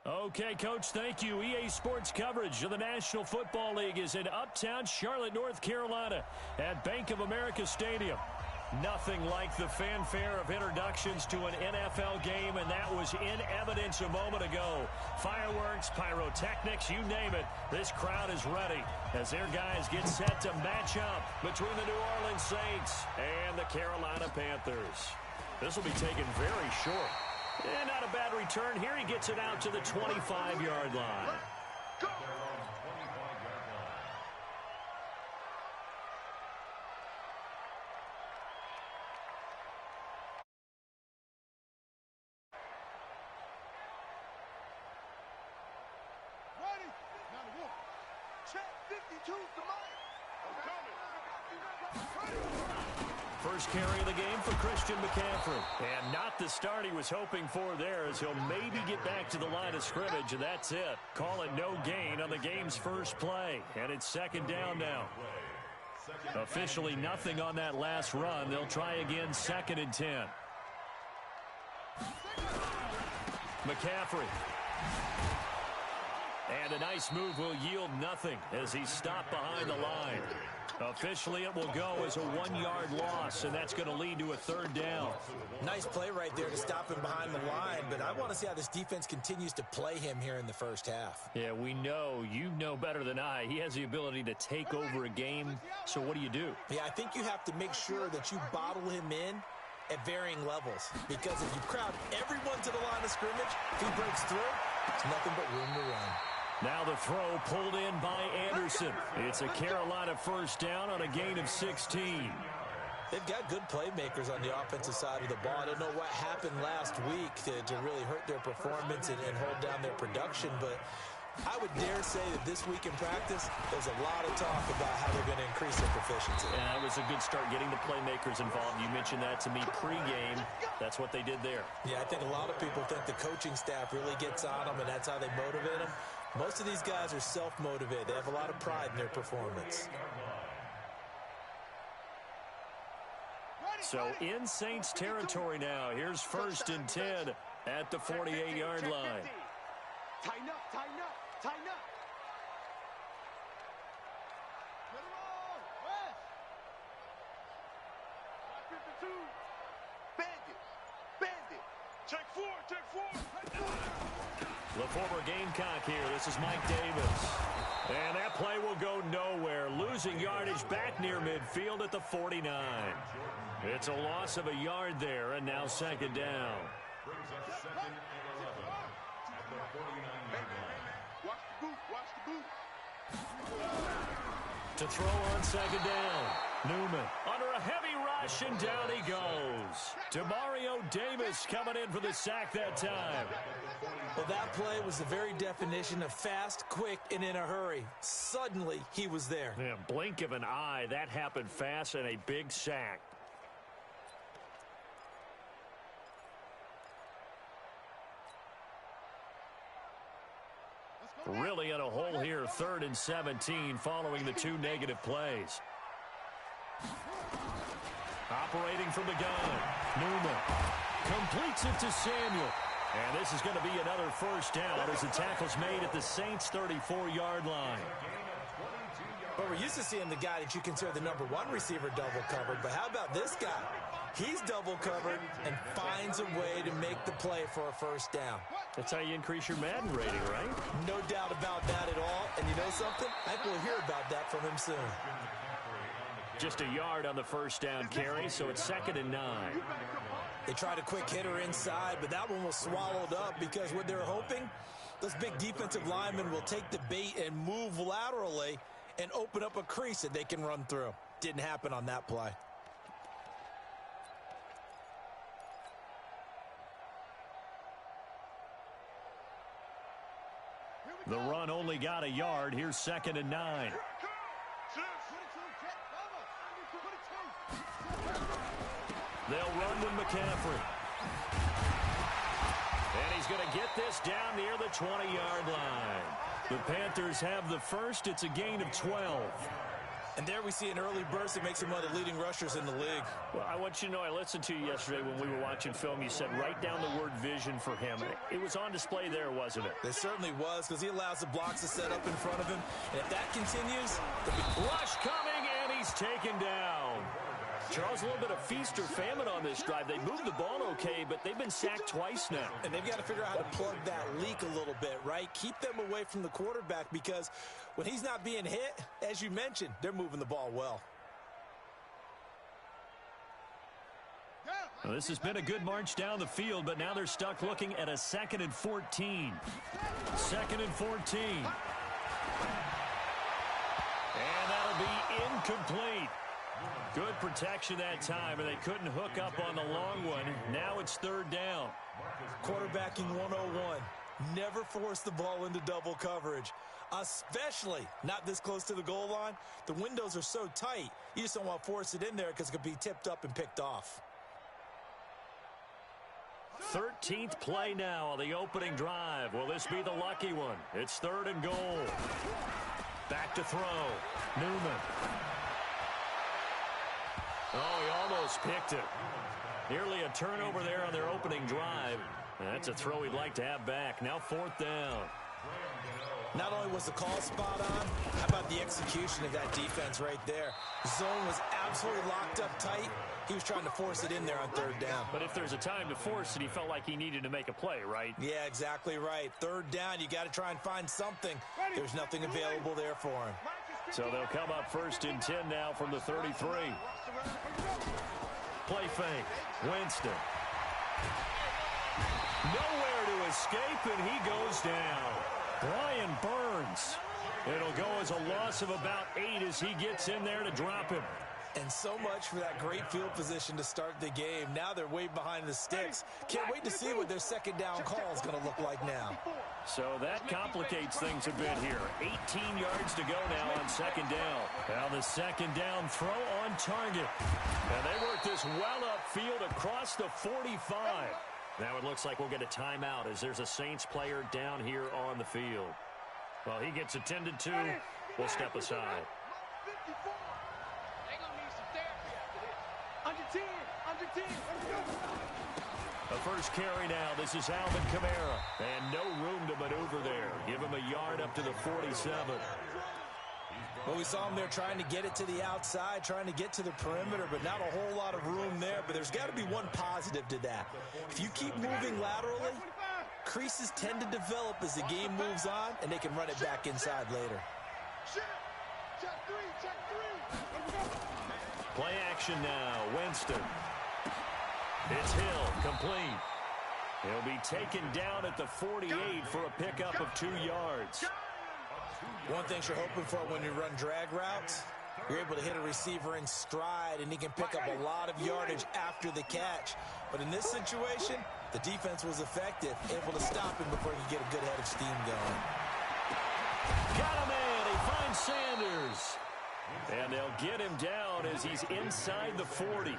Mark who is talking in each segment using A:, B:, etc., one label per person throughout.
A: Okay, Coach, thank you. EA Sports coverage of the National Football League is in Uptown Charlotte, North Carolina at Bank of America Stadium. Nothing like the fanfare of introductions to an NFL game, and that was in evidence a moment ago. Fireworks, pyrotechnics, you name it. This crowd is ready as their guys get set to match up between the New Orleans Saints and the Carolina Panthers. This will be taken very short. And not a bad return here. He gets it out to the 25-yard line.
B: Ready? Now walk. Check 52 to Mike.
A: First carry of the game for Christian McCaffrey. And not the start he was hoping for there, as he'll maybe get back to the line of scrimmage, and that's it. Call it no gain on the game's first play. And it's second down now. Officially nothing on that last run. They'll try again, 2nd and 10. McCaffrey. And a nice move will yield nothing as he's stopped behind the line. Officially, it will go as a 1-yard loss, and that's going to lead to a 3rd down.
C: Nice play right there to stop him behind the line, but I want to see how this defense continues to play him here in the first half.
A: Yeah, we know. You know better than I. He has the ability to take over a game, so what do?
C: Yeah, I think you have to make sure that you bottle him in at varying levels, because if you crowd everyone to the line of scrimmage, if he breaks through, it's nothing but room to run.
A: Now the throw pulled in by Anderson. It's a Carolina first down on a gain of 16.
C: They've got good playmakers on the offensive side of the ball. I don't know what happened last week to really hurt their performance and hold down their production, but I would dare say that this week in practice, there's a lot of talk about how they're going to increase their proficiency.
A: And that was a good start getting the playmakers involved. You mentioned that to me pregame. That's what they did there.
C: Yeah, I think a lot of people think the coaching staff really gets on them, and that's how they motivate them. Most of these guys are self-motivated. They have a lot of pride in their performance.
A: So in Saints territory now. Here's 1st and 10 at the 48-yard line.
B: Tighten up, tighten up, tighten up. Get it on, West. 52. Bandit, bandit. Check 4, check 4.
A: The former Gamecock here. This is Mike Davis. And that play will go nowhere. Losing yardage back near midfield at the 49. It's a loss of a yard there, and now 2nd down.
B: Brings us 2nd and 11 at the 49-yard line. Watch the boot, watch the boot.
A: To throw on 2nd down. Newman under a heavy rush, and down he goes. Demario Davis coming in for the sack that time.
C: Well, that play was the very definition of fast, quick, and in a hurry. Suddenly, he was there.
A: Yeah, blink of an eye. That happened fast, and a big sack. Really in a hole here, 3rd and 17 following the 2 negative plays. Operating from the gun, Newman completes it to Samuel. And this is going to be another 1st down as the tackle's made at the Saints' 34-yard line.
C: But we're used to seeing the guy that you consider the number 1 receiver double covered. But how about this guy? He's double covered and finds a way to make the play for a 1st down.
A: That's how you increase your Madden rating, right?
C: No doubt about that at all. And you know something? I think we'll hear about that from him soon.
A: Just a yard on the 1st down carry, so it's 2nd and 9.
C: They tried a quick hitter inside, but that one was swallowed up because what they're hoping, those big defensive linemen will take the bait and move laterally and open up a crease that they can run through. Didn't happen on that play.
A: The run only got a yard. Here's 2nd and 9. They'll run with McCaffrey. And he's going to get this down near the 20-yard line. The Panthers have the first. It's a gain of 12.
C: And there we see an early burst that makes him one of the leading rushers in the league.
A: Well, I want you to know, I listened to you yesterday when we were watching film. You said write down the word vision for him. It was on display there, wasn't it?
C: It certainly was, because he allows the blocks to set up in front of him. And if that continues,
A: rush coming, and he's taken down. Charles, a little bit of feast or famine on this drive. They moved the ball okay, but they've been sacked twice now.
C: And they've got to figure out how to plug that leak a little bit, right? Keep them away from the quarterback, because when he's not being hit, as you mentioned, they're moving the ball well.
A: Well, this has been a good march down the field, but now they're stuck looking at a 2nd and 14. 2nd and 14. And that'll be incomplete. Good protection that time, and they couldn't hook up on the long one. Now it's 3rd down.
C: Quarterbacking 101. Never force the ball into double coverage, especially not this close to the goal line. The windows are so tight, you just don't want to force it in there because it could be tipped up and picked off.
A: 13th play now on the opening drive. Will this be the lucky one? It's 3rd and goal. Back to throw. Newman. Oh, he almost picked it. Nearly a turnover there on their opening drive. That's a throw he'd like to have back. Now 4th down.
C: Not only was the call spot on, how about the execution of that defense right there? Zone was absolutely locked up tight. He was trying to force it in there on 3rd down.
A: But if there's a time to force it, he felt like he needed to make a play, right?
C: Yeah, exactly right. 3rd down, you got to try and find something. There's nothing available there for him.
A: So they'll come up 1st and 10 now from the 33. Play fake. Winston. Nowhere to escape, and he goes down. Brian Burns. It'll go as a loss of about 8 as he gets in there to drop him.
C: And so much for that great field position to start the game. Now they're way behind the sticks. Can't wait to see what their 2nd down call is going to look like now.
A: So that complicates things a bit here. 18 yards to go now on 2nd down. Now the 2nd down throw on target. And they work this well upfield across the 45. Now it looks like we'll get a timeout as there's a Saints player down here on the field. Well, he gets attended to. We'll step aside.
D: Under 10.
A: The first carry now. This is Alvin Kamara. And no room to maneuver there. Give him a yard up to the 47.
C: Well, we saw him there trying to get it to the outside, trying to get to the perimeter, but not a whole lot of room there. But there's got to be one positive to that. If you keep moving laterally, creases tend to develop as the game moves on, and they can run it back inside later.
A: Play action now. Winston. It's Hill. Complete. He'll be taken down at the 48 for a pickup of 2 yards.
C: One thing you're hoping for when you run drag routes, you're able to hit a receiver in stride, and he can pick up a lot of yardage after the catch. But in this situation, the defense was effective, able to stop him before he could get a good head of steam going.
A: Got him in. He finds Sanders. And they'll get him down as he's inside the 40.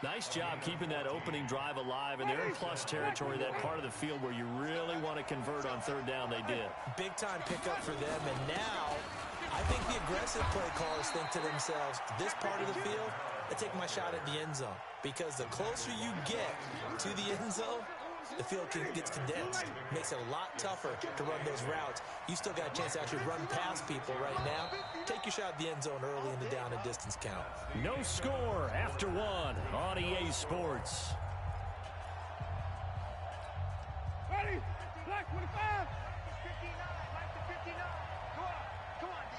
A: Nice job keeping that opening drive alive, and they're in plus territory, that part of the field where you really want to convert on 3rd down. They did.
C: Big-time pickup for them, and now I think the aggressive play callers think to themselves, this part of the field, I take my shot at the end zone, because the closer you get to the end zone, the field gets condensed. Makes it a lot tougher to run those routes. You still got a chance to actually run past people right now. Take your shot at the end zone early in the down and distance count.
A: No score after 1 on EA Sports.
D: Ready? Black 25. 59. Mike to 59. Come on, D.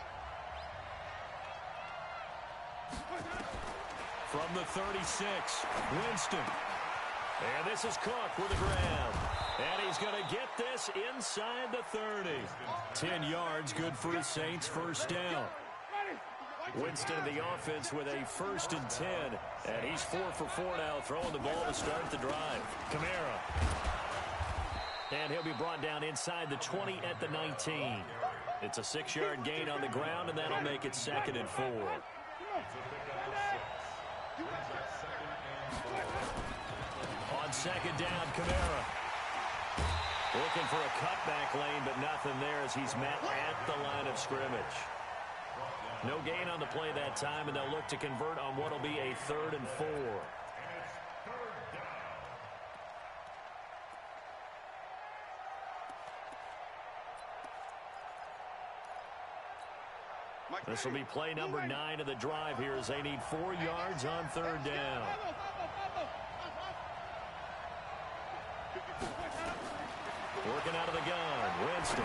A: From the 36, Winston. And this is Cook with a grab. And he's going to get this inside the 30. 10 yards, good for the Saints, 1st down. Winston in the offense with a 1st and 10. And he's 4 for 4 now, throwing the ball to start the drive. Kamara. And he'll be brought down inside the 20 at the 19. It's a 6-yard gain on the ground, and that'll make it 2nd and 4. On 2nd down, Kamara. Looking for a cutback lane, but nothing there as he's met at the line of scrimmage. No gain on the play that time, and they'll look to convert on what will be a 3rd and 4. This will be play number 9 of the drive here as they need 4 yards on 3rd down. Working out of the gun, Winston.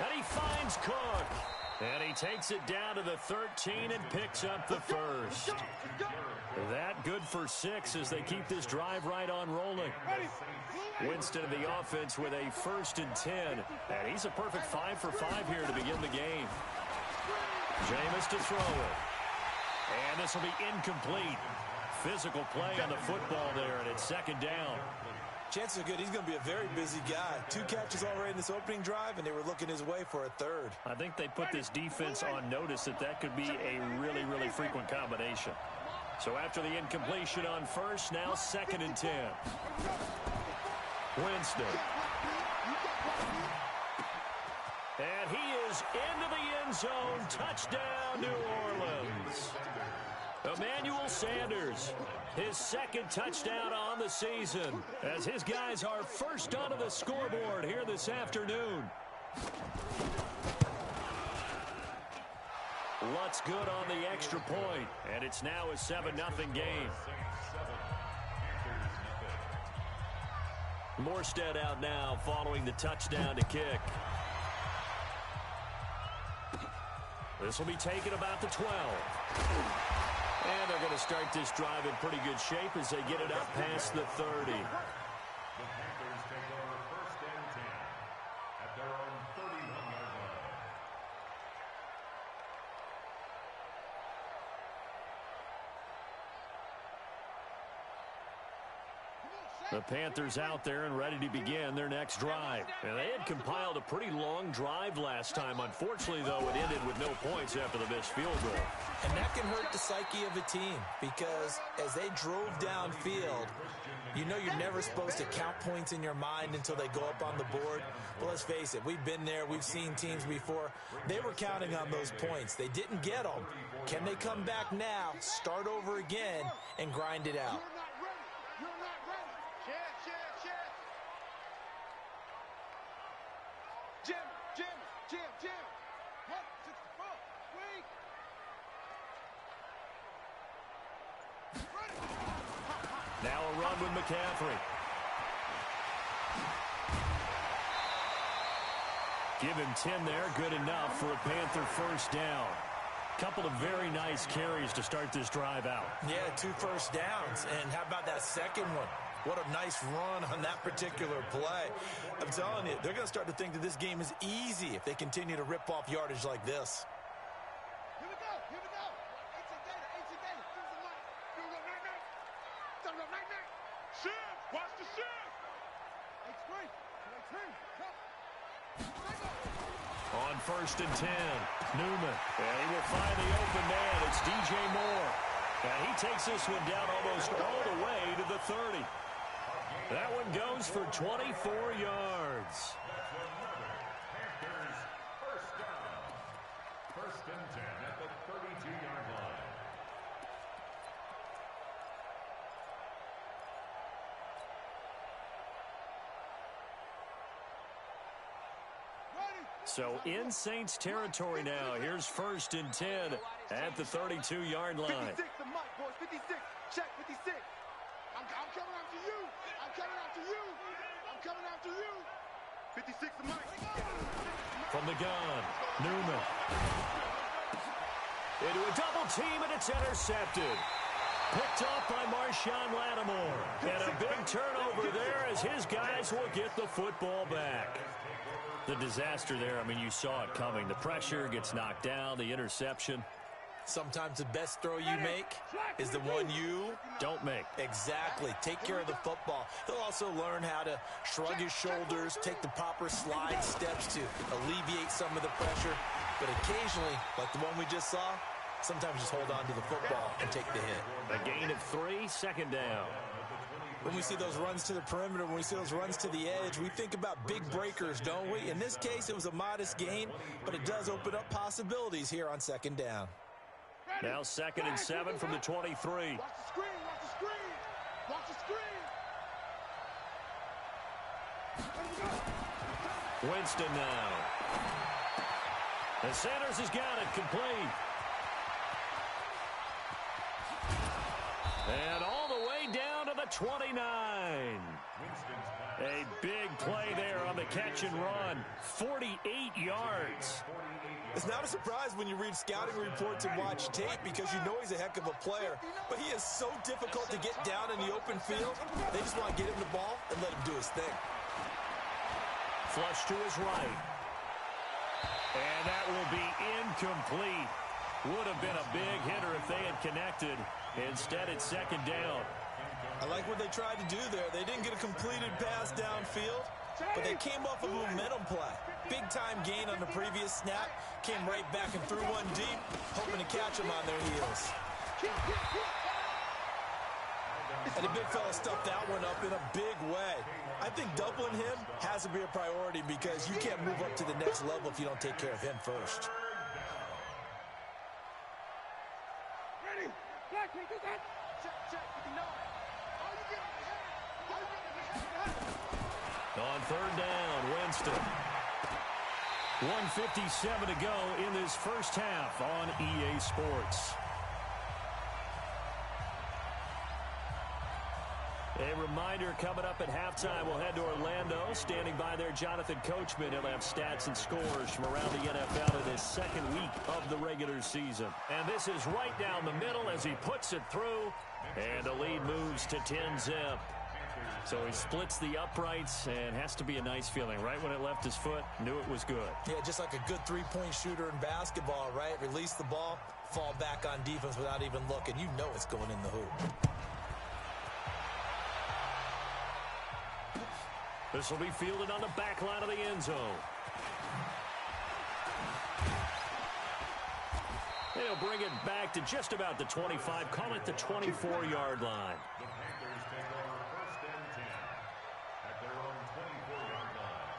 A: And he finds Cook. And he takes it down to the 13 and picks up the first. That good for 6 as they keep this drive right on rolling. Winston in the offense with a 1st and 10. And he's a perfect 5 for 5 here to begin the game. Jameis to throw it. And this will be incomplete. Physical play on the football there, and it's 2nd down.
C: Chances are good he's going to be a very busy guy. 2 catches already in this opening drive, and they were looking his way for a 3rd.
A: I think they put this defense on notice that could be a really, really frequent combination. So after the incompletion on 1st, now 2nd and 10. Winston. And he is into the end zone. Touchdown, New Orleans. Emmanuel Sanders, his 2nd touchdown on the season, as his guys are first onto the scoreboard here this afternoon. What's good on the extra point, and it's now a 7-0 game. Morstead out now following the touchdown to kick. This will be taken about the 12. And they're going to start this drive in pretty good shape as they get it up past the 30.
B: The Panthers take over 1st and 10 at their own 31-yard line.
A: The Panthers out there and ready to begin their next drive. And they had compiled a pretty long drive last time. Unfortunately, though, it ended with no points after the missed field goal.
C: And that can hurt the psyche of a team because as they drove downfield, you know you're never supposed to count points in your mind until they go up on the board. But let's face it, we've been there. We've seen teams before. They were counting on those points. They didn't get them. Can they come back now, start over again, and grind it out?
D: Jim. What? 64. Wait.
A: Now a run with McCaffrey. Give him 10 there. Good enough for a Panther 1st down. Couple of very nice carries to start this drive out.
C: Yeah, 2 first downs. And how about that second one? What a nice run on that particular play. I'm telling you, they're going to start to think that this game is easy if they continue to rip off yardage like this.
D: Here we go. Shift. Watch the shift.
A: On 1st and 10, Newman. And he will find the open man. It's DJ Moore. And he takes this one down almost all the way to the 30. That one goes for 24 yards.
B: That's another Panthers 1st down. 1st and 10 at the 32-yard line.
A: So in Saints territory now. Here's 1st and 10 at the 32-yard line.
D: 56 the mic, boys. 56. Check 56. I'm coming after you. I'm coming after you. 56 the mic.
A: From the gun, Newman. Into a double team, and it's intercepted. Picked off by Marshawn Lattimore. And a big turnover there as his guys will get the football back. The disaster there, I mean, you saw it coming. The pressure gets knocked down, the interception.
C: Sometimes the best throw you make is the one you
A: don't make.
C: Exactly. Take care of the football. He'll also learn how to shrug his shoulders, take the proper slide steps to alleviate some of the pressure. But occasionally, like the one we just saw, sometimes just hold on to the football and take the hit.
A: A gain of 3, 2nd down.
C: When we see those runs to the perimeter, when we see those runs to the edge, we think about big breakers, don't we? In this case, it was a modest gain, but it does open up possibilities here on second down.
A: Now 2nd and 7 from the 23.
D: Watch the screen, watch the screen, watch the screen.
A: Winston now. And Sanders has got it complete. And all the way down to the 29. A big play there on the catch and run. 48 yards.
C: It's not a surprise when you read scouting reports and watch tape because you know he's a heck of a player. But he is so difficult to get down in the open field. They just want to get him the ball and let him do his thing.
A: Flush to his right. And that will be incomplete. Would have been a big hitter if they had connected. Instead, it's 2nd down.
C: I like what they tried to do there. They didn't get a completed pass downfield, but they came off a momentum play. Big-time gain on the previous snap. Came right back and threw one deep, hoping to catch them on their heels. And the big fella stuffed that one up in a big way. I think doubling him has to be a priority because you can't move up to the next level if you don't take care of him first.
D: Ready? Black, we do that. Check, 59.
A: On 3rd down, Winston. 1:57 to go in this first half on EA Sports. A reminder coming up at halftime, we'll head to Orlando. Standing by there, Jonathan Coachman. He'll have stats and scores from around the NFL in this 2nd week of the regular season. And this is right down the middle as he puts it through. And the lead moves to 10-zip. So he splits the uprights and has to be a nice feeling. Right when it left his foot, knew it was good.
C: Yeah, just like a good three-point shooter in basketball, right? Release the ball, fall back on defense without even looking. You know it's going in the hoop.
A: This will be fielded on the back line of the end zone. They'll bring it back to just about the 25. Call it the 24-yard line.
B: The Panthers take over 1st and 10 at their own 24-yard line.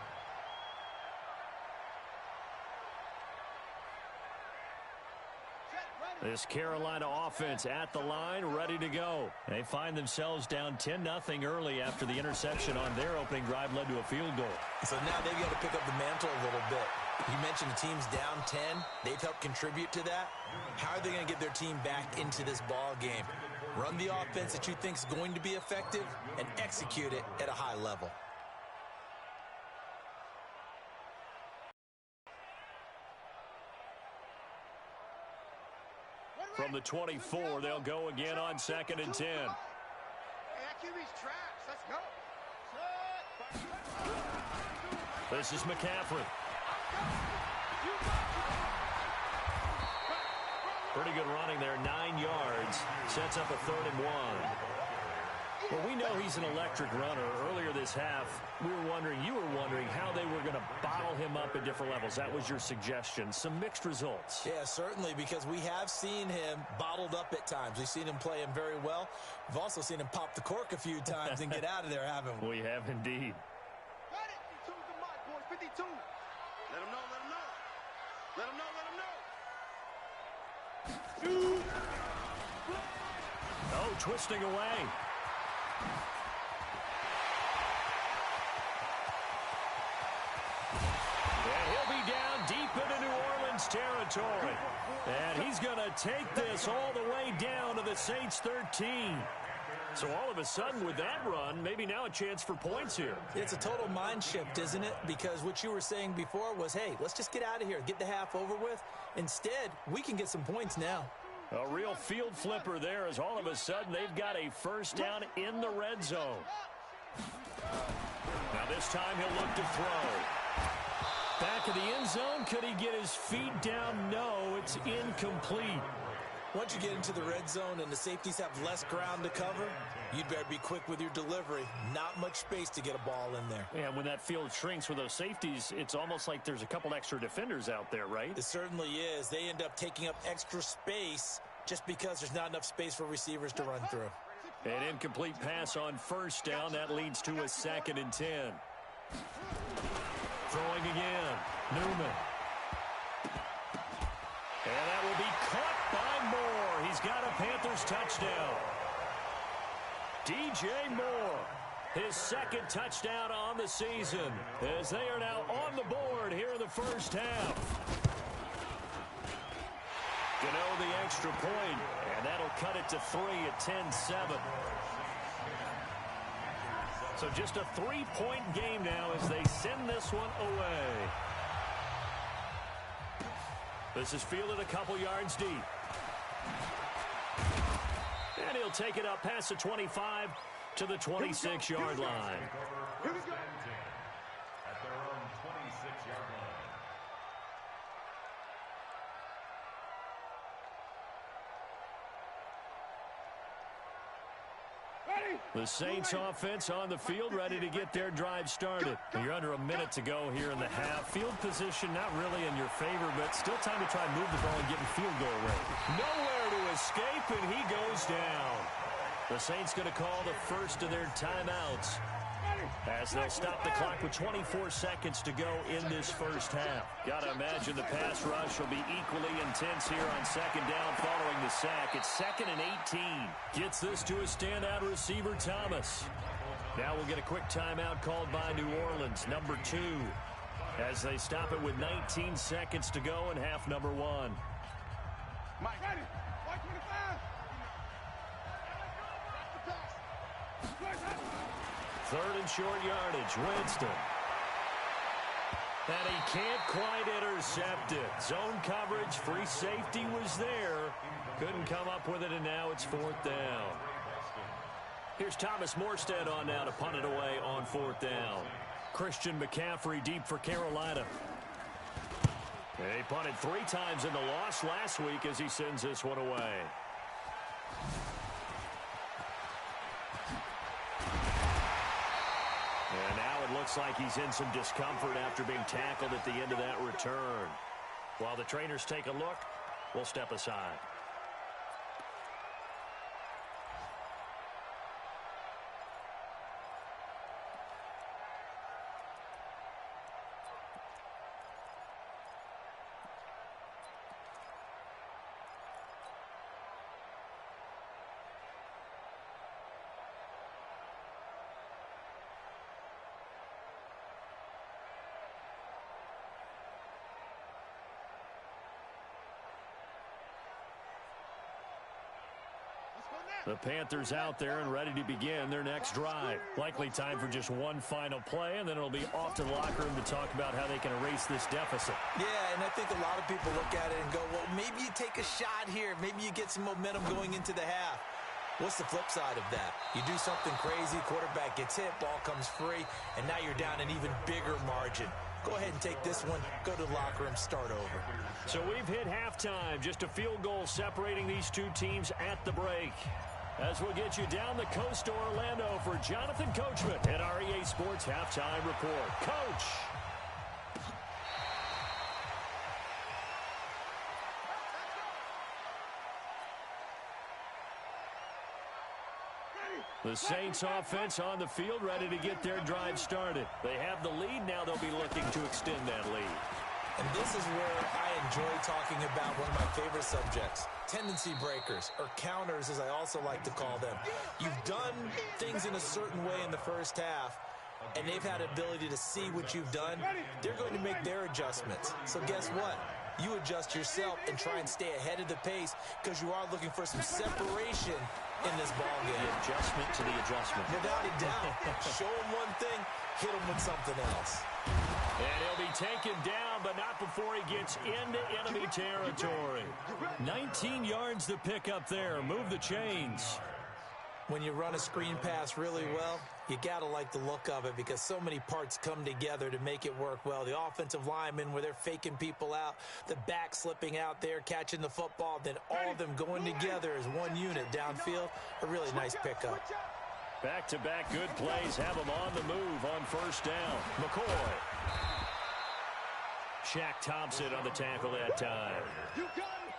A: This Carolina offense at the line, ready to go. They find themselves down 10-0 early after the interception on their opening drive led to a field goal.
C: So now they've got to pick up the mantle a little bit. You mentioned the team's down 10. They've helped contribute to that. How are they going to get their team back into this ball game? Run the offense that you think is going to be effective and execute it at a high level.
A: From the 24, they'll go again on 2nd and 10.
D: Hey, that QB's trash. Let's go.
A: This is McCaffrey. Pretty good running there, 9 yards. Sets up a 3rd and 1. Well, we know he's an electric runner. Earlier this half, you were wondering how they were going to bottle him up at different levels. That was your suggestion. Some mixed results.
C: Yeah, certainly, because we have seen him bottled up at times. We've seen him play him very well. We've also seen him pop the cork a few times and get out of there, haven't we?
A: We have indeed.
D: 52 the mark, boys. 52. Let him know, let him know. Let him know, let him know. Shoot.
A: Oh, twisting away. And he'll be down deep into New Orleans territory. And he's going to take this all the way down to the Saints 13. So all of a sudden with that run, maybe now a chance for points here.
C: It's a total mind shift, isn't it? Because what you were saying before was, hey, let's just get out of here, get the half over with. Instead, we can get some points now.
A: A real field flipper there as all of a sudden they've got a first down in the red zone. Now this time he'll look to throw. Back of the end zone, could he get his feet down? No, it's incomplete.
C: Once you get into the red zone and the safeties have less ground to cover, you'd better be quick with your delivery. Not much space to get a ball in there.
A: Yeah, when that field shrinks with those safeties, it's almost like there's a couple extra defenders out there, right?
C: It certainly is. They end up taking up extra space just because there's not enough space for receivers to run through.
A: An incomplete pass on first down. That leads to a 2nd and 10. Throwing again. Newman. And that will be caught by Moore. He's got a Panthers touchdown. DJ Moore, his 2nd touchdown on the season, as they are now on the board here in the first half. Gano the extra point, and that'll cut it to 3 at 10-7. So just a 3-point game now as they send this one away. This is fielded a couple yards deep. And he'll take it up past the 25 to the 26-yard line.
B: Here we go. At their own 26-yard line.
A: The Saints offense on the field, ready to get their drive started. You're under a minute to go here in the half. Field position not really in your favor, but still time to try and move the ball and get in field goal range. Nowhere to escape, and he goes down. The Saints going to call the first of their timeouts as they'll stop the clock with 24 seconds to go in this first half. Got to imagine the pass rush will be equally intense here on 2nd down following the sack. It's 2nd and 18. Gets this to a standout receiver, Thomas. Now we'll get a quick timeout called by New Orleans, number 2, as they stop it with 19 seconds to go in half number 1.
D: Mike, ready. 125.
A: 3rd and short yardage, Winston. And he can't quite intercept it. Zone coverage, free safety was there. Couldn't come up with it, and now it's 4th down. Here's Thomas Morstead on now to punt it away on 4th down. Christian McCaffrey deep for Carolina. He punted 3 times in the loss last week as he sends this one away. And now it looks like he's in some discomfort after being tackled at the end of that return. While the trainers take a look, we'll step aside. The Panthers out there and ready to begin their next drive. Likely time for just one final play, and then it'll be off to the locker room to talk about how they can erase this deficit.
C: Yeah, and I think a lot of people look at it and go, well, maybe you take a shot here. Maybe you get some momentum going into the half. What's the flip side of that? You do something crazy, quarterback gets hit, ball comes free, and now you're down an even bigger margin. Go ahead and take this one, go to the locker room, start over.
A: So we've hit halftime, just a field goal separating these two teams at the break. As we'll get you down the coast to Orlando for Jonathan Coachman at our EA Sports Halftime Report. Coach! The Saints offense on the field ready to get their drive started. They have the lead. Now they'll be looking to extend that lead.
C: And this is where I enjoy talking about one of my favorite subjects, tendency breakers, or counters as I also like to call them. You've done things in a certain way in the first half, and they've had ability to see what you've done. They're going to make their adjustments. So guess what? You adjust yourself and try and stay ahead of the pace because you are looking for some separation in this ball game.
A: The adjustment to the adjustment.
C: Without a doubt. Show them one thing, hit them with something else.
A: And he'll be taken down, but not before he gets into enemy territory. 19 yards to pick up there. Move the chains.
C: When you run a screen pass really well, you got to like the look of it because so many parts come together to make it work well. The offensive linemen, where they're faking people out, the back slipping out there, catching the football, then all of them going together as one unit downfield. A really nice pickup.
A: Back-to-back good plays have them on the move on first down. McCoy. Shaq Thompson on the tackle that time.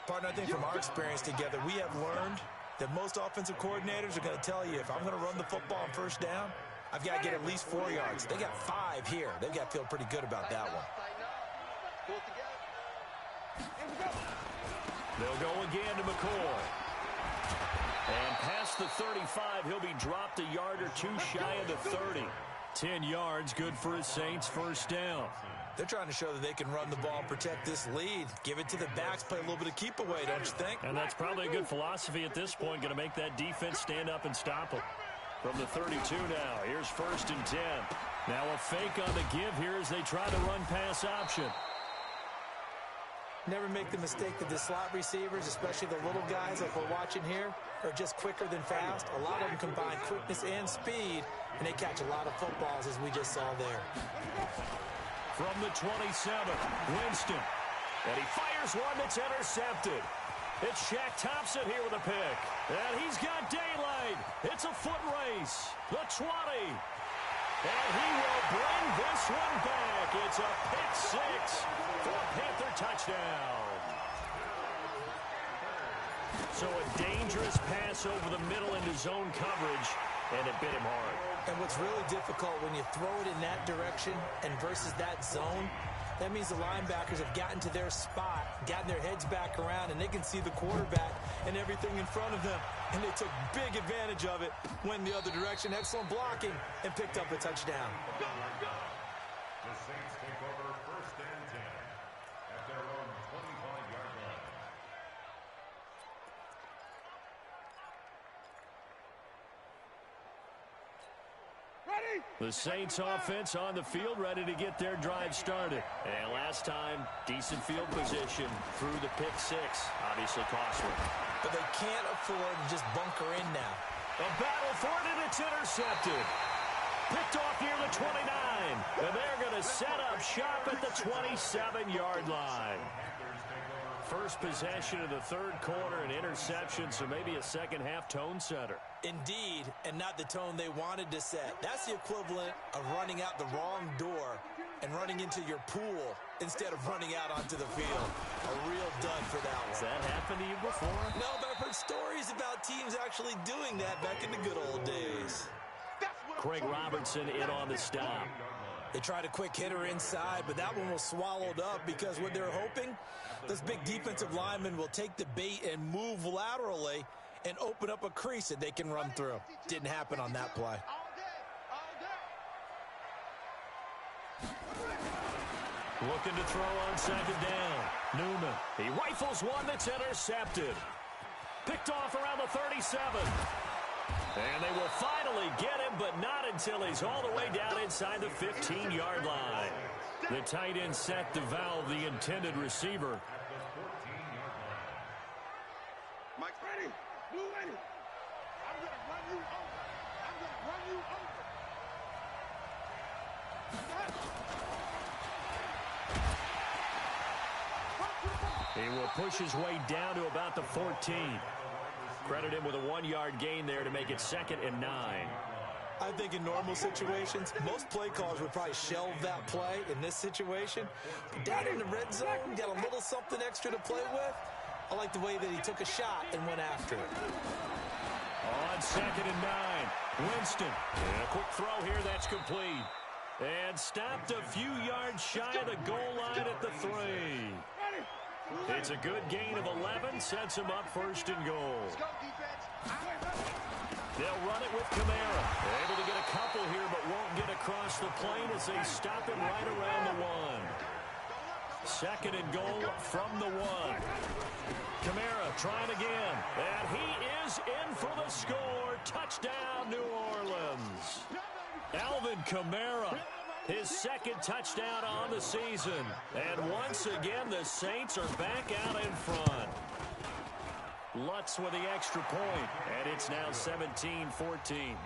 C: Partner, I think from our experience together, we have learned that most offensive coordinators are going to tell you, if I'm going to run the football on first down, I've got to get at least 4 yards. They got 5 here. They've got to feel pretty good about that one.
A: They'll go again to McCoy. And past the 35, he'll be dropped a yard or 2 shy of the 30. 10 yards, good for his Saints, first down.
C: They're trying to show that they can run the ball and protect this lead. Give it to the backs, play a little bit of keep away, don't you think?
A: And that's probably a good philosophy at this point, going to make that defense stand up and stop them. From the 32 now, here's first and 10. Now a fake on the give here as they try the run-pass option.
C: Never make the mistake that the slot receivers, especially the little guys like we're watching here, are just quicker than fast. A lot of them combine quickness and speed, and they catch a lot of footballs, as we just saw there.
A: From the 27, Winston. And he fires one that's intercepted. It's Shaq Thompson here with a pick. And he's got daylight. It's a foot race. The 20. And he will bring this one back. It's a pick 6 for a Panther touchdown. So a dangerous pass over the middle into zone coverage, and it bit him hard.
C: And what's really difficult when you throw it in that direction and versus that zone, that means the linebackers have gotten to their spot, gotten their heads back around, and they can see the quarterback and everything in front of them. And they took big advantage of it, went the other direction, excellent blocking, and picked up a touchdown.
B: The Saints take over first and 10 at their own 25-yard line.
A: The Saints offense on the field, ready to get their drive started. And last time, decent field position through the pick 6. Obviously costly.
C: But they can't afford to just bunker in now.
A: A battle for it, and it's intercepted. Picked off near the 29. And they're going to set up shop at the 27-yard line. First possession of the third quarter, an interception, so maybe a second-half tone setter.
C: Indeed, and not the tone they wanted to set. That's the equivalent of running out the wrong door and running into your pool instead of running out onto the field. A real dud for that one.
A: Has that happened to you before?
C: No, but I've heard stories about teams actually doing that back in the good old days.
A: Craig Robertson in on the stop.
C: They tried a quick hitter inside, but that one was swallowed up because what they're hoping, those big defensive linemen will take the bait and move laterally and open up a crease that they can run through. Didn't happen on that play.
A: Looking to throw on second down. Newman. He rifles one that's intercepted. Picked off around the 37. And they will finally get him, but not until he's all the way down inside the 15-yard line. The tight end set to valve the intended receiver.
D: Mike, ready. Blue ready. I'm going to run you over. I'm going to run you over.
A: He will push his way down to about the 14. Credit him with a 1-yard gain there to make it 2nd and 9.
C: I think in normal situations, most play callers would probably shelve that play in this situation. But down in the red zone, got a little something extra to play with. I like the way that he took a shot and went after it.
A: On 2nd and 9, Winston. And a quick throw here, that's complete. And stopped a few yards shy of the goal line at the 3. It's a good gain of 11, sets him up 1st and goal. They'll run it with Kamara. They're able to get a couple here, but won't get across the plane as they stop him right around the 1. 2nd and goal from the 1. Kamara trying again. And he is in for the score. Touchdown, New Orleans. Alvin Kamara. His 2nd touchdown on the season. And once again, the Saints are back out in front. Lutz with the extra point, and it's now 17-14.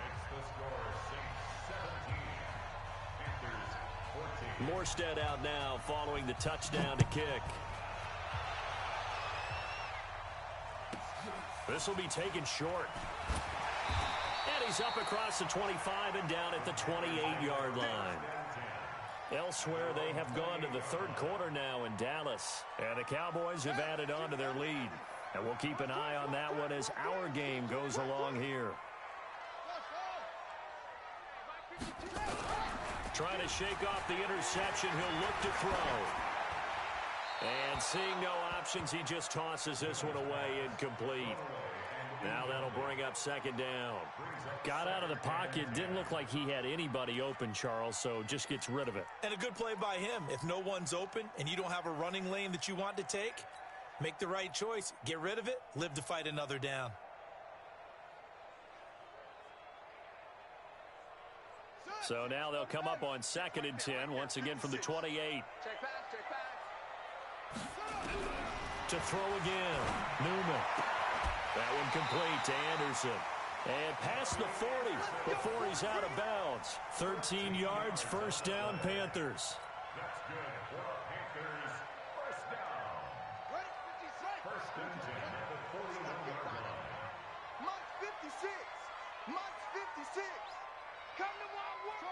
A: Morstead out now following the touchdown to kick. This will be taken short. And he's up across the 25 and down at the 28-yard line. Elsewhere, they have gone to the third quarter now in Dallas. And the Cowboys have added on to their lead. And we'll keep an eye on that one as our game goes along here. Trying to shake off the interception. He'll look to throw. And seeing no options, he just tosses this one away incomplete. Now that'll bring up second down. Got out of the pocket. Didn't look like he had anybody open, Charles, so just gets rid of it.
C: And a good play by him. If no one's open and you don't have a running lane that you want to take, make the right choice. Get rid of it. Live to fight another down.
A: So now they'll come up on 2nd and 10, once again from the 28.
D: Check back, check back.
A: To throw again. Newman. That one complete to Anderson. And past the 40 before he's out of bounds. 13 yards, first down, Panthers.
B: That's good for a Panthers first down. First and 10 at the 41-yard line.
D: Mark 56. Mark 56. Come to my work.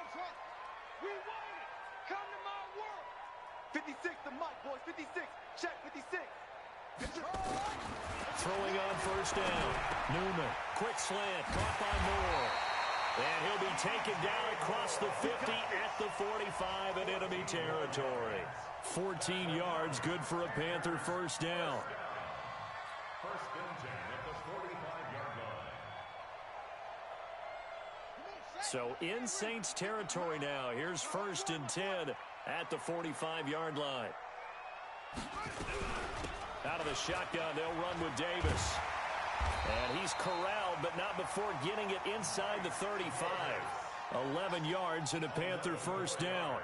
D: We want it. Come to my work. 56 to Mike, boys. 56. Check 56.
A: Throwing on first down. Newman. Quick slant. Caught by Moore. And he'll be taken down across the 50 at the 45 in enemy territory. 14 yards. Good for a Panther first down.
B: First and 10 at the 45-yard line.
A: So in Saints territory now. Here's first and 10 at the 45-yard line. Out of the shotgun, they'll run with Davis. And he's corralled, but not before getting it inside the 35. 11 yards and a Panther first down.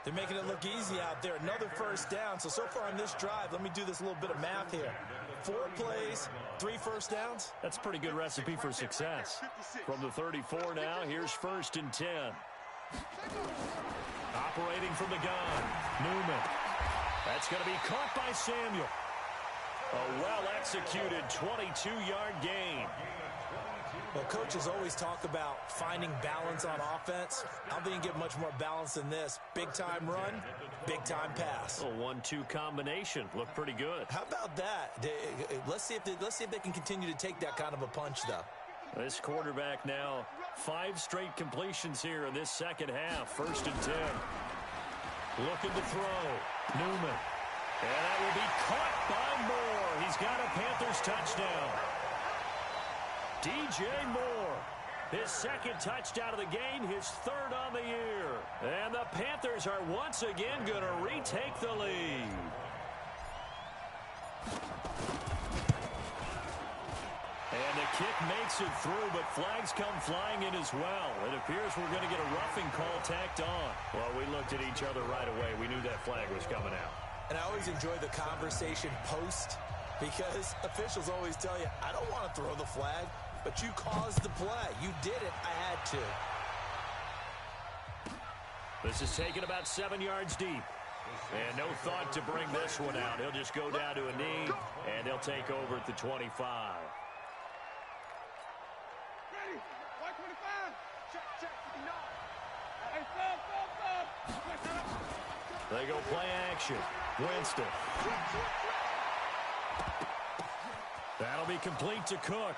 C: They're making it look easy out there. Another first down. So far on this drive, let me do this little bit of math here. 4 plays, 3 first downs.
A: That's a pretty good recipe for success. From the 34 now, here's first and 10. Operating from the gun, Newman. That's going to be caught by Samuel. A well-executed 22-yard gain.
C: Well, coaches always talk about finding balance on offense. I don't think you get much more balance than this. Big-time run, big-time pass.
A: A 1-2 combination. Looked pretty good.
C: How about that? Let's see if they can continue to take that kind of a punch, though.
A: This quarterback now, 5 straight completions here in this second half. First and 10. Looking to throw. Newman. And that will be caught by Moore. He's got a Panthers touchdown. DJ Moore, his second touchdown of the game, his 3rd on the year. And the Panthers are once again going to retake the lead. And the kick makes it through, but flags come flying in as well. It appears we're going to get a roughing call tacked on. Well, we looked at each other right away. We knew that flag was coming out.
C: And I always enjoy the conversation post because officials always tell you, I don't want to throw the flag, but you caused the play. You did it. I had to.
A: This is taken about 7 yards deep. And no thought to bring this one out. He'll just go down to a knee, and he'll take over at the 25.
D: Ready? 125. Check 59. Hey, stop.
A: They go play action. Winston. That'll be complete to Cook.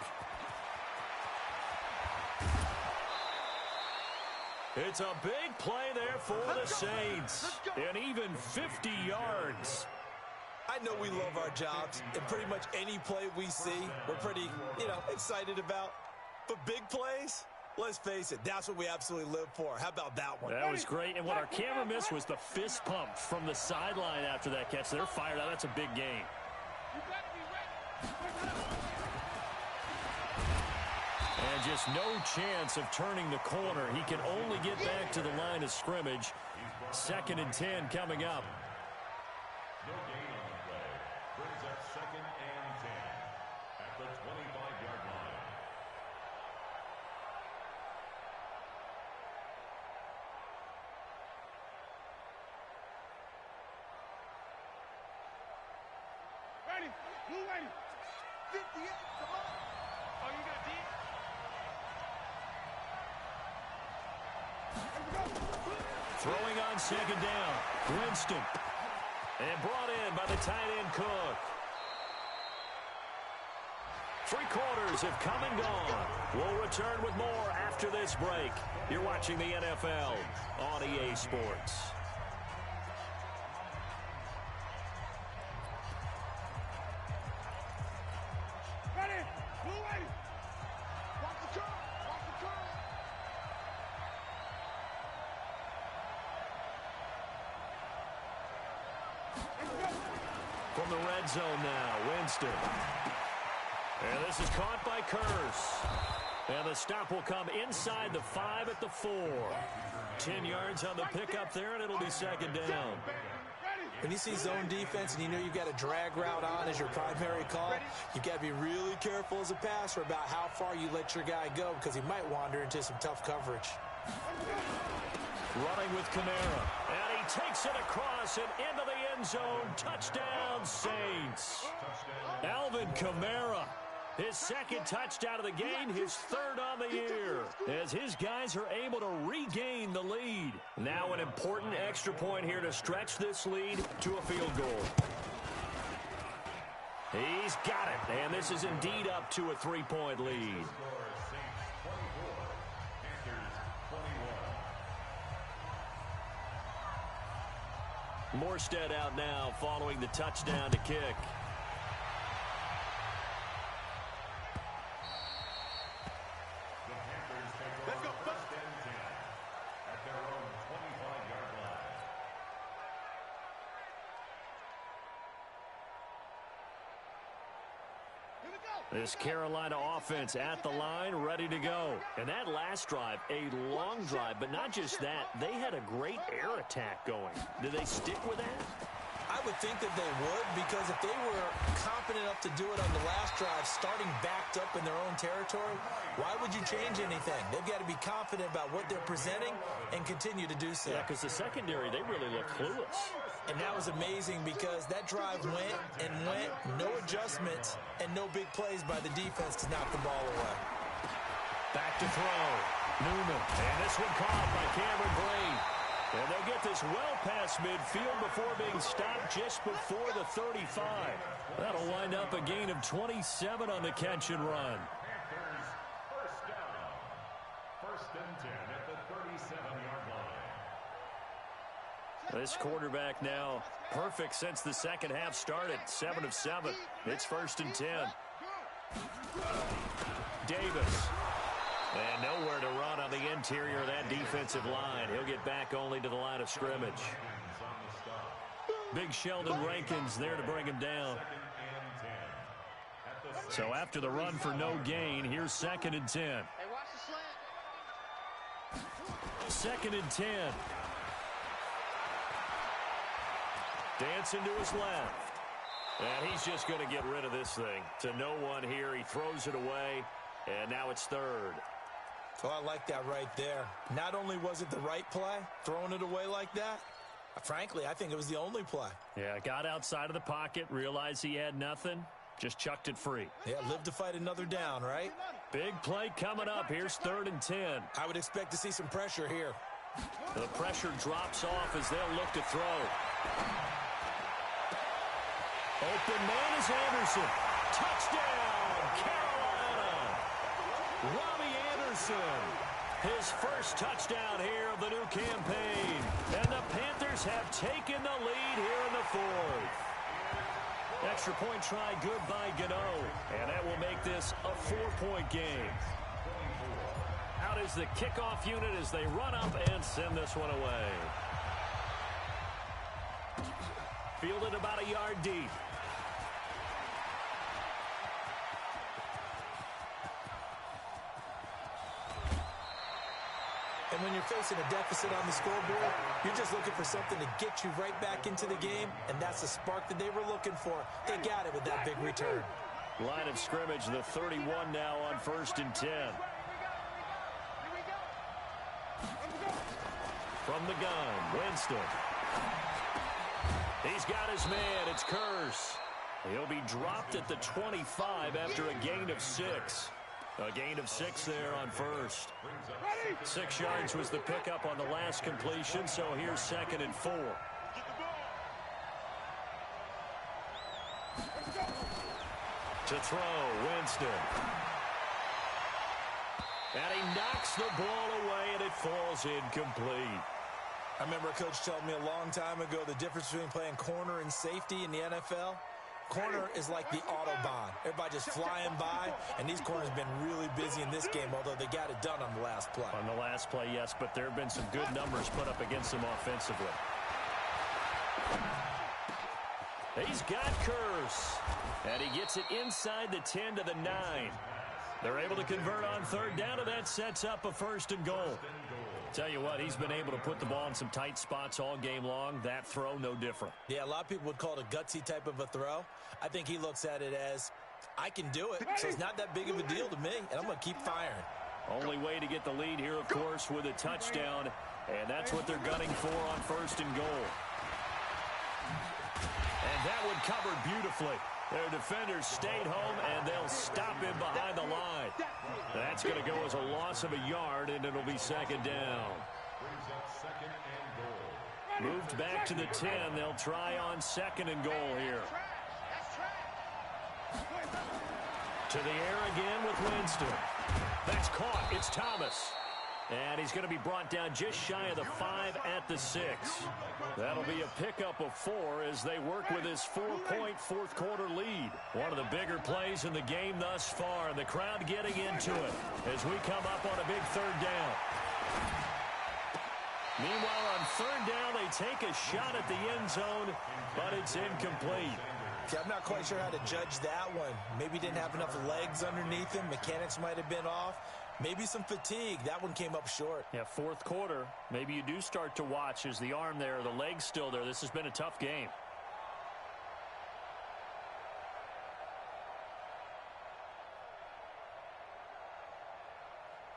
A: It's a big play there for the Saints. And even 50 yards.
C: I know we love our jobs, and pretty much any play we see, we're pretty, excited about. But big plays, let's face it, that's what we absolutely live for. How about that one?
A: That was great. And what our camera missed was the fist pump from the sideline after that catch. They're fired out. That's a big game. And just no chance of turning the corner. He can only get back to the line of scrimmage. 2nd and 10 coming up.
B: No gain on the play. Brings up 2nd and 10 at the 25-yard line.
D: Ready? Blue ready. 58. Come on. Oh, you got deep?
A: Throwing on 2nd down. Winston. And brought in by the tight end Cook. Three quarters have come and gone. We'll return with more after this break. You're watching the NFL on EA Sports.
D: Ready? Blue ready. Watch the curve. Watch the curve.
A: From the red zone now, Winston. And this is caught by Curse. And the stop will come inside the 5 at the 4. 10 yards on the pickup there, and it'll be second down.
C: When you see zone defense and you know you've got a drag route on as your primary call, you've got to be really careful as a passer about how far you let your guy go because he might wander into some tough coverage.
A: Running with Kamara. And he takes it across and into the end zone. Touchdown, Saints. Alvin Kamara. His second touchdown of the game, his third on the year, as his guys are able to regain the lead. Now an important extra point here to stretch this lead to a field goal. He's got it, and this is indeed up to a 3-point lead. Morstead out now following the touchdown to kick. This Carolina offense at the line, ready to go. And that last drive, a long drive, but not just that. They had a great air attack going. Did they stick with that?
C: I would think that they would, because if they were confident enough to do it on the last drive, starting backed up in their own territory, why would you change anything? They've got to be confident about what they're presenting and continue to do so.
A: Yeah, because the secondary, they really looked clueless.
C: And that was amazing because that drive went and went, no adjustments, and no big plays by the defense to knock the ball away.
A: Back to throw. Newman. And this one caught by Cameron Braid. And they'll get this well past midfield before being stopped just before the 35. That'll wind up a gain of 27 on the catch and run.
B: Panthers first down. First and 10 at the 37-yard line.
A: This quarterback now perfect since the second half started. 7 of 7. It's first and 10. Davis. And nowhere to run on the interior of that defensive line. He'll get back only to the line of scrimmage. Big Sheldon Rankins there to bring him down. So after the run for no gain, here's second and 10.
D: Hey, watch the slant.
A: Second and 10. Dancing to his left. And he's just going to get rid of this thing. To no one here. He throws it away. And now it's third.
C: So I like that right there. Not only was it the right play, throwing it away like that, frankly, I think it was the only play.
A: Yeah, got outside of the pocket, realized he had nothing, just chucked it free.
C: Yeah, live to fight another down, right?
A: Big play coming up. Here's third and 10.
C: I would expect to see some pressure here.
A: The pressure drops off as they'll look to throw. Open man is Anderson. Touchdown, Carolina. Robbie Anderson. His first touchdown here of the new campaign. And the Panthers have taken the lead here in the fourth. Extra point try good by Gano. And that will make this a 4-point game. Out is the kickoff unit as they run up and send this one away. Fielded about a yard deep.
C: And when you're facing a deficit on the scoreboard, you're just looking for something to get you right back into the game, and that's the spark that they were looking for. They got it with that big return.
A: Line of scrimmage, the 31 now on first and 10. From the gun, Winston. He's got his man. It's Curse. He'll be dropped at the 25 after a gain of 6. A gain of 6 there on first. 6 yards was the pickup on the last completion, so here's second and 4. To throw, Winston. And he knocks the ball away, and it falls incomplete.
C: I remember a coach telling me a long time ago the difference between playing corner and safety in the NFL. Corner is like the Autobahn. Everybody just flying by, and these corners have been really busy in this game, although they got it done on the last play.
A: On the last play, yes, but there have been some good numbers put up against them offensively. He's got Curse, and he gets it inside the 10 to the 9. They're able to convert on third down, and that sets up a 1st and goal. Tell you what, he's been able to put the ball in some tight spots all game long. That throw, no different.
C: Yeah, a lot of people would call it a gutsy type of a throw. I think he looks at it as, I can do it, so it's not that big of a deal to me, and I'm going to keep firing.
A: Only way to get the lead here, of course, with a touchdown, and that's what they're gunning for on 1st and goal. And that one covered beautifully. Their defenders stayed home, and they'll stop him behind the line. That's going to go as a loss of a yard, and it'll be 2nd down. Moved back to the 10. They'll try on 2nd and goal here. To the air again with Winston. That's caught. It's Thomas. And he's going to be brought down just shy of the 5 at the 6. That'll be a pickup of 4 as they work with his 4-point fourth-quarter lead. One of the bigger plays in the game thus far, and the crowd getting into it as we come up on a big 3rd down. Meanwhile, on 3rd down, they take a shot at the end zone, but it's incomplete.
C: See, I'm not quite sure how to judge that one. Maybe didn't have enough legs underneath him. Mechanics might have been off. Maybe some fatigue. That one came up short.
A: Yeah, 4th quarter. Maybe you do start to watch. Is the arm there, the leg's still there? This has been a tough game.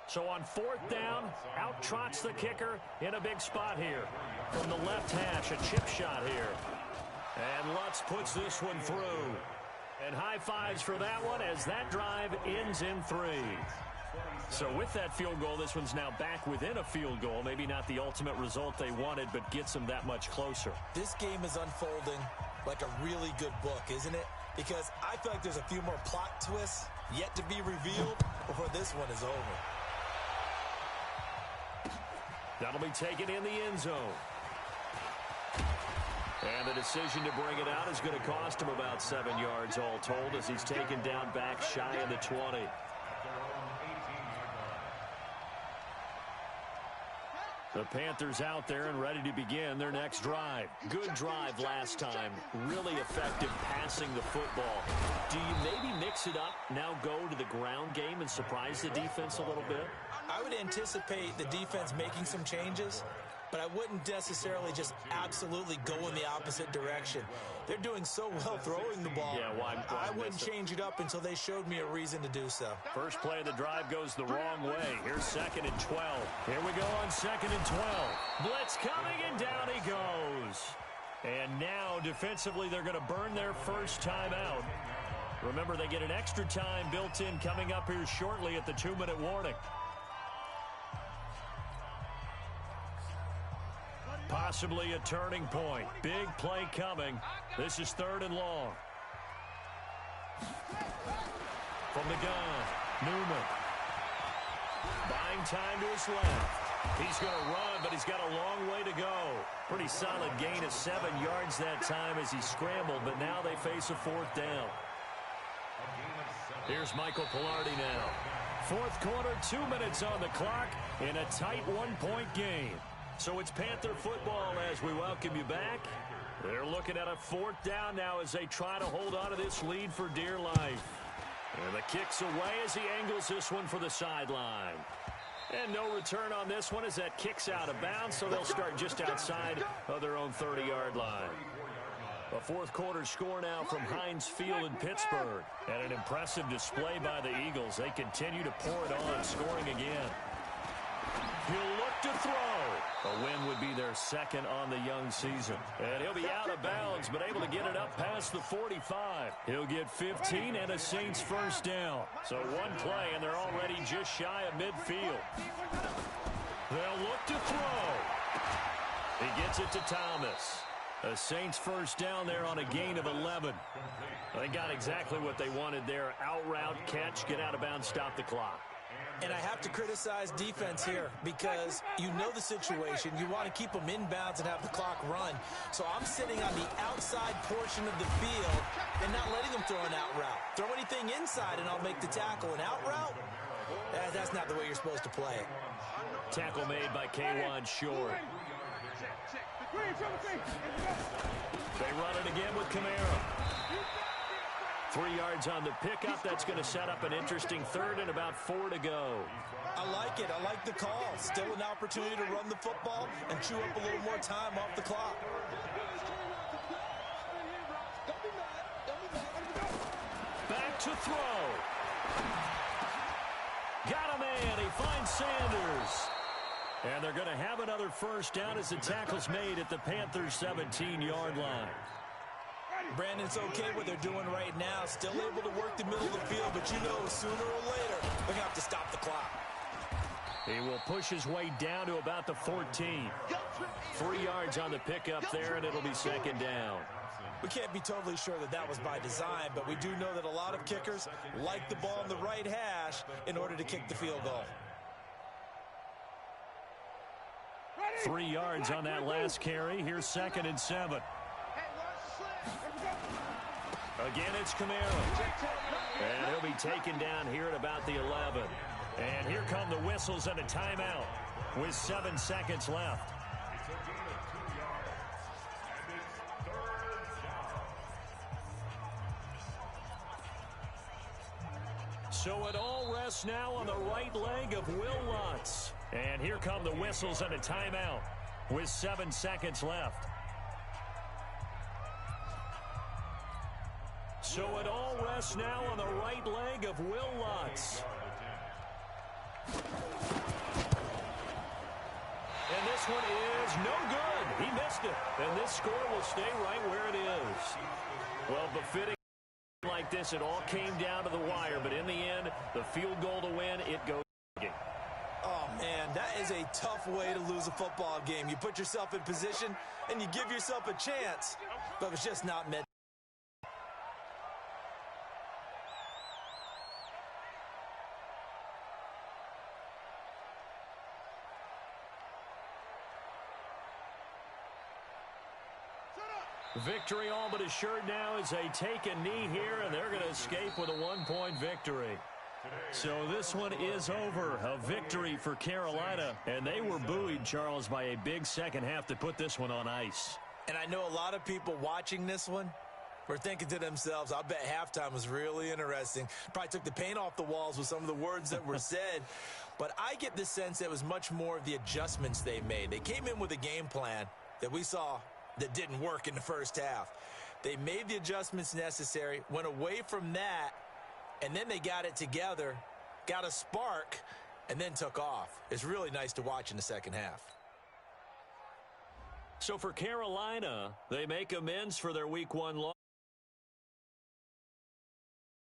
A: So on 4th down, out trots the kicker in a big spot here. From the left hash, a chip shot here. And Lutz puts this one through. And high fives for that one as that drive ends in 3. So with that field goal, this one's now back within a field goal. Maybe not the ultimate result they wanted, but gets them that much closer.
C: This game is unfolding like a really good book, isn't it? Because I feel like there's a few more plot twists yet to be revealed before this one is over.
A: That'll be taken in the end zone. And the decision to bring it out is going to cost him about 7 yards all told as he's taken down back shy of the 20. The Panthers out there and ready to begin their next drive. Good drive last time. Really effective passing the football. Do you maybe mix it up, now go to the ground game and surprise the defense a little bit?
C: I would anticipate the defense making some changes, but I wouldn't necessarily just absolutely go in the opposite direction. They're doing so well throwing the ball.
A: Yeah, why
C: I wouldn't change it up until they showed me a reason to do so.
A: First play of the drive goes the wrong way. Here's 2nd and 12. Here we go on 2nd and 12. Blitz coming, and down he goes. And now, defensively, they're going to burn their first time out. Remember, they get an extra time built in coming up here shortly at the 2-minute warning. Possibly a turning point. Big play coming. This is 3rd and long. From the gun, Newman. Buying time to his left. He's going to run, but he's got a long way to go. Pretty solid gain of 7 yards that time as he scrambled, but now they face a 4th down. Here's Michael Pilardi now. 4th quarter, 2 minutes on the clock in a tight 1-point game. So it's Panther football as we welcome you back. They're looking at a 4th down now as they try to hold on to this lead for dear life. And the kick's away as he angles this one for the sideline. And no return on this one as that kick's out of bounds, so they'll start just outside of their own 30-yard line. A 4th quarter score now from Heinz Field in Pittsburgh. And an impressive display by the Eagles. They continue to pour it on, scoring again. He'll look to throw. A win would be their 2nd on the young season. And he'll be out of bounds, but able to get it up past the 45. He'll get 15 and a Saints first down. So one play, and they're already just shy of midfield. They'll look to throw. He gets it to Thomas. The Saints first down there on a gain of 11. They got exactly what they wanted there. Out route, catch, get out of bounds, stop the clock.
C: And I have to criticize defense here because you know the situation. You want to keep them inbounds and have the clock run. So I'm sitting on the outside portion of the field and not letting them throw an out route. Throw anything inside and I'll make the tackle. An out route? That's not the way you're supposed to play it.
A: Tackle made by K1 Short. They run it again with Kamara. 3 yards on the pickup. That's going to set up an interesting third and about 4 to go.
C: I like it. I like the call. Still an opportunity to run the football and chew up a little more time off the clock.
A: Back to throw. Got a man. He finds Sanders. And they're going to have another first down as the tackle's made at the Panthers' 17-yard line.
C: Brandon, it's okay what they're doing right now. Still able to work the middle of the field, but you know sooner or later they're going to have to stop the clock.
A: He will push his way down to about the 14. 3 yards on the pickup there, and it'll be second down.
C: We can't be totally sure that that was by design, but we do know that a lot of kickers like the ball on the right hash in order to kick the field goal.
A: 3 yards on that last carry. Here's 2nd and 7. Again, it's Kamara. And he'll be taken down here at about the 11. And here come the whistles and a timeout with 7 seconds left. So it all rests now on the right leg of Will Lutz. And here come the whistles and a timeout with 7 seconds left. So it all rests now on the right leg of Will Lutz. And this one is no good. He missed it. And this score will stay right where it is. Well, befitting like this, it all came down to the wire. But in the end, the field goal to win, it goes.
C: Oh, man, that is a tough way to lose a football game. You put yourself in position, and you give yourself a chance. But it's just not meant.
A: Victory all but assured now as they take a knee here, and they're going to escape with a 1-point victory. So this one is over. A victory for Carolina, and they were buoyed, Charles, by a big second half to put this one on ice.
C: And I know a lot of people watching this one were thinking to themselves, I bet halftime was really interesting. Probably took the paint off the walls with some of the words that were said. But I get the sense that it was much more of the adjustments they made. They came in with a game plan that we saw that didn't work in the first half. They made the adjustments necessary, went away from that, and then they got it together, got a spark, and then took off. It's really nice to watch in the second half.
A: So for Carolina, they make amends for their Week 1 loss.